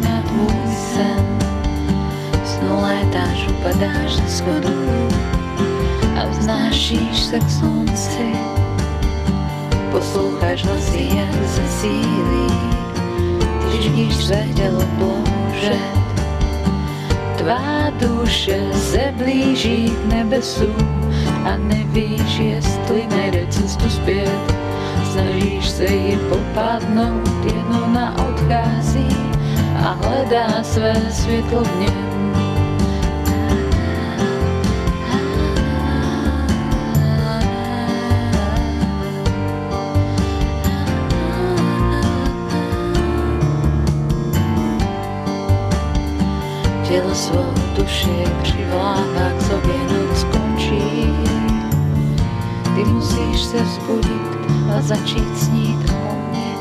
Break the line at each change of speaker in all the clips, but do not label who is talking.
na tvůj sen. Snu létáš, upadáš ze schodu a vznášíš se k slunci. Posloucháš hlasy, jak se sílí, když vidíš své tělo ploužet. Tvá duše se blíží k nebesům a nevíš, jestli najde cestu zpět. Snažíš se jí popadnout, jen ona odchází a hledá své světlo v něm. Tělo svou duši přivolává k sobě, noc končí. Ty musíš se vzbudit a začít snít o mně.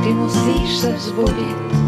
Ty musíš se vzbudit